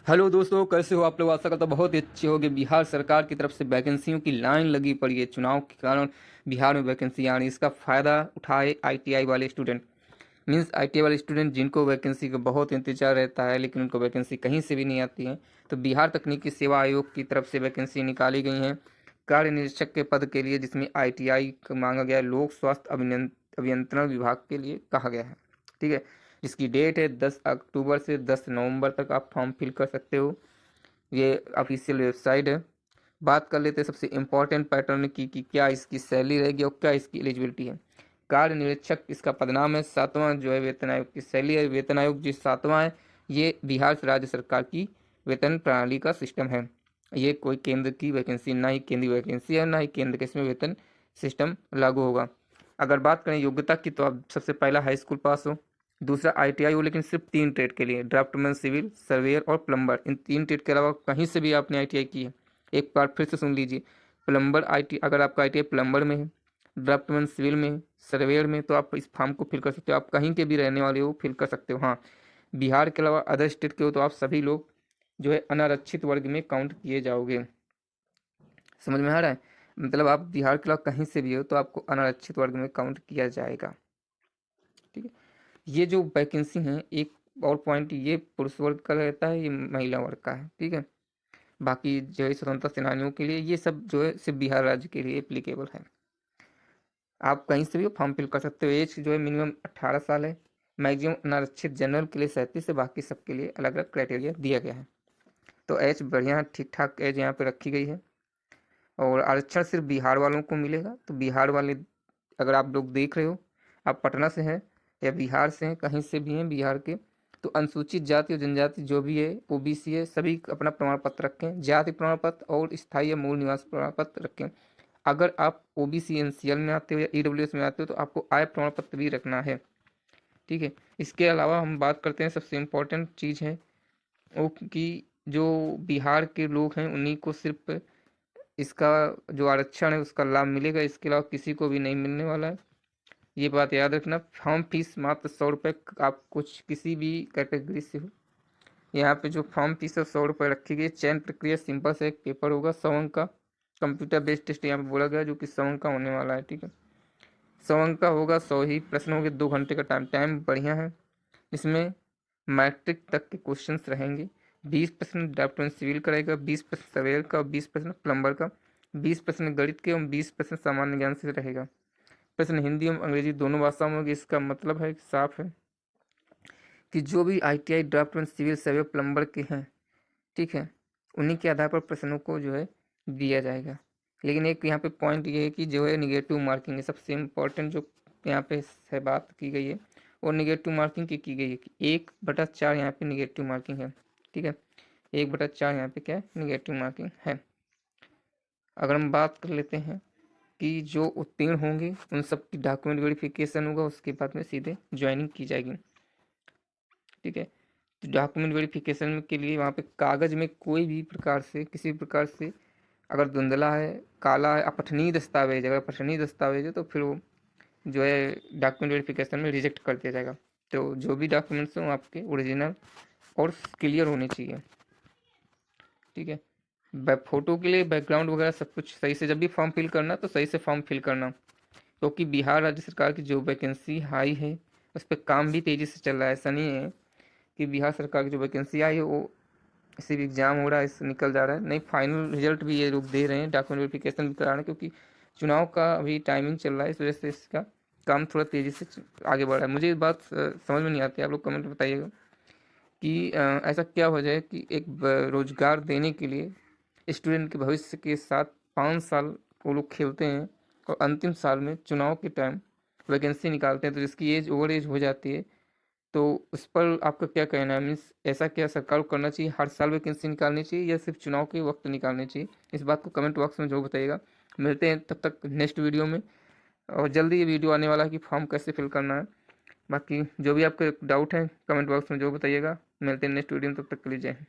Hello दोस्तों, कैसे हो आप लोग। आशा करता हूं बहुत ही अच्छे होंगे। बिहार सरकार की तरफ से वैकेंसियों की लाइन लगी पड़ी है। चुनाव के कारण बिहार में वैकेंसी आ रही है। इसका फ़ायदा उठाए आईटीआई वाले स्टूडेंट। मीन्स आईटीआई वाले स्टूडेंट जिनको वैकेंसी का बहुत इंतजार रहता है, लेकिन उनको वैकेंसी कहीं से भी नहीं आती है। तो बिहार तकनीकी सेवा आयोग की तरफ से वैकेंसी निकाली गई हैं कार्य निरीक्षक के पद के लिए, जिसमें आईटीआई का मांगा गया है। लोक स्वास्थ्य अभियंत्रण विभाग के लिए कहा गया है। ठीक है, जिसकी डेट है 10 अक्टूबर से 10 नवंबर तक आप फॉर्म फिल कर सकते हो। ये ऑफिशियल वेबसाइट है। बात कर लेते हैं सबसे इम्पोर्टेंट पैटर्न की कि क्या इसकी सैलरी रहेगी और क्या इसकी एलिजिबिलिटी है। कार्य निरीक्षक इसका पदनाम है। सातवां जो है वेतन आयोग की शैली है। वेतन आयोग जो सातवां है, ये बिहार राज्य सरकार की वेतन प्रणाली का सिस्टम है। ये कोई केंद्र की वैकेंसी, ना ही केंद्रीय वैकेंसी है, ना ही केंद्र के इसमें वेतन सिस्टम लागू होगा। अगर बात करें योग्यता की, तो आप सबसे पहला हाई स्कूल पास हो, दूसरा आईटीआई हो, लेकिन सिर्फ 3 ट्रेड के लिए, ड्राफ्टमैन, सिविल सर्वेयर और प्लम्बर। इन 3 ट्रेड के अलावा कहीं से भी आपने आईटीआई की है, एक बार फिर से सुन लीजिए। प्लम्बर आईटी अगर आपका आईटीआई प्लम्बर में है, ड्राफ्टमैन सिविल में है, सर्वेयर में, तो आप इस फॉर्म को फिल कर सकते हो। आप कहीं के भी रहने वाले हो, फिल कर सकते हो। हाँ, बिहार के अलावा अदर स्टेट के हो तो आप सभी लोग जो है अनारक्षित वर्ग में काउंट किए जाओगे। समझ में आ रहा है? मतलब आप बिहार के अलावा कहीं से भी हो तो आपको अनारक्षित वर्ग में काउंट किया जाएगा। ठीक है, ये जो वैकेंसी है, एक और पॉइंट, ये पुरुष वर्ग का रहता है, ये महिला वर्ग का है। ठीक है, बाकी जो है स्वतंत्रता सेनानियों के लिए, ये सब जो है सिर्फ बिहार राज्य के लिए एप्लीकेबल है। आप कहीं से भी फॉर्म फिल कर सकते हो। एज जो है मिनिमम 18 साल है। मैक्सिमम अनारक्षित जनरल के लिए 37 है, बाकी सबके लिए अलग अलग क्राइटेरिया दिया गया है। तो एज बढ़िया ठीक ठाक एज यहाँ पे रखी गई है। और आरक्षण सिर्फ बिहार वालों को मिलेगा। तो बिहार वाले, अगर आप लोग देख रहे हो, आप पटना से हैं या बिहार से हैं, कहीं से भी हैं बिहार के, तो अनुसूचित जाति और जनजाति जो भी है, ओबीसी है, सभी अपना प्रमाण पत्र रखें। जाति प्रमाण पत्र और स्थायी या मूल निवास प्रमाण पत्र रखें। अगर आप ओबीसी एनसीएल में आते हो या ईडब्ल्यूएस में आते हो तो आपको आय प्रमाण पत्र भी रखना है। ठीक है, इसके अलावा हम बात करते हैं, सबसे इम्पोर्टेंट चीज़ है वो कि जो बिहार के लोग हैं उन्हीं को सिर्फ इसका जो आरक्षण है उसका लाभ मिलेगा। इसके अलावा किसी को भी नहीं मिलने वाला है। ये बात याद रखना। फॉर्म फीस मात्र 100 रुपये। आप कुछ किसी भी कैटेगरी से हो, यहाँ पे जो फॉर्म फीस है 100 रुपये रखी गई। चयन प्रक्रिया सिंपल से, एक पेपर होगा 100 अंक का, कंप्यूटर बेस्ड टेस्ट यहाँ पे बोला गया, जो कि 100 अंक का होने वाला है। ठीक है, 100 अंक का होगा, 100 ही प्रश्न होंगे, 2 घंटे का टाइम बढ़िया है। इसमें मैट्रिक तक के क्वेश्चंस रहेंगे। 20% ड्राफ्टमैन सिविल करेगा, 20% सर्वेयर का, 20% प्लम्बर का, 20% गणित के और 20% सामान्य ज्ञान से रहेगा। प्रश्न हिंदी एवं अंग्रेजी दोनों भाषाओं में होगी। इसका मतलब है, साफ है कि जो भी आईटीआई ड्राफ्टमैन सिविल सर्वे प्लम्बर के हैं, ठीक है, उन्हीं के आधार पर प्रश्नों को जो है दिया जाएगा। लेकिन एक यहाँ पे पॉइंट ये है कि जो है निगेटिव मार्किंग है। सबसे इम्पोर्टेंट जो यहाँ पे है बात की गई है, और निगेटिव मार्किंग की गई है कि 1/4 यहाँ पे निगेटिव मार्किंग है। ठीक है, 1/4 यहाँ पे क्या है, निगेटिव मार्किंग है। अगर हम बात कर लेते हैं कि जो उत्तीर्ण होंगे उन सब की डॉक्यूमेंट वेरिफिकेशन होगा, उसके बाद में सीधे ज्वाइनिंग की जाएगी। ठीक है, तो डॉक्यूमेंट वेरिफिकेशन के लिए वहाँ पे कागज़ में कोई भी प्रकार से, किसी भी प्रकार से अगर धुंधला है, काला है, अपठनीय दस्तावेज, अगर अपठनीय दस्तावेज है तो फिर वो जो है डॉक्यूमेंट वेरिफिकेशन में रिजेक्ट कर दिया जाएगा। तो जो भी डॉक्यूमेंट्स हों आपके ओरिजिनल और क्लियर होने चाहिए। ठीक है, फोटो के लिए बैकग्राउंड वगैरह सब कुछ सही से, जब भी फॉर्म फिल करना तो सही से फॉर्म फिल करना, क्योंकि बिहार राज्य सरकार की जो वैकेंसी आई है उस पर काम भी तेज़ी से चल रहा है। ऐसा नहीं है कि बिहार सरकार की जो वैकेंसी आई है वो सिर्फ एग्जाम हो रहा है, इससे निकल जा रहा है, नहीं, फाइनल रिजल्ट भी ये लोग दे रहे हैं, डॉक्यूमेंट वेरिफिकेशन भी करा रहे हैं, क्योंकि चुनाव का अभी टाइमिंग चल रहा है, इस वजह से इसका काम थोड़ा तेज़ी से आगे बढ़ रहा है। मुझे ये बात समझ में नहीं आती, आप लोग कमेंट में बताइएगा कि ऐसा क्या हो जाए कि एक रोजगार देने के लिए स्टूडेंट के भविष्य के साथ 5 साल वो लोग खेलते हैं और अंतिम साल में चुनाव के टाइम वैकेंसी निकालते हैं, तो जिसकी एज ओवर एज हो जाती है, तो उस पर आपका क्या कहना है? मीन्स ऐसा क्या सरकार को करना चाहिए, हर साल वैकेंसी निकालनी चाहिए या सिर्फ चुनाव के वक्त निकालनी चाहिए? इस बात को कमेंट बॉक्स में जरूर बताइएगा। मिलते हैं तब तक नेक्स्ट वीडियो में, और जल्दी ये वीडियो आने वाला है कि फॉर्म कैसे फिल करना है। बाकी जो भी आपके डाउट है कमेंट बॉक्स में जरूर बताइएगा। मिलते हैं नेक्स्ट वीडियो में, तब तक के लिए जय हिंद।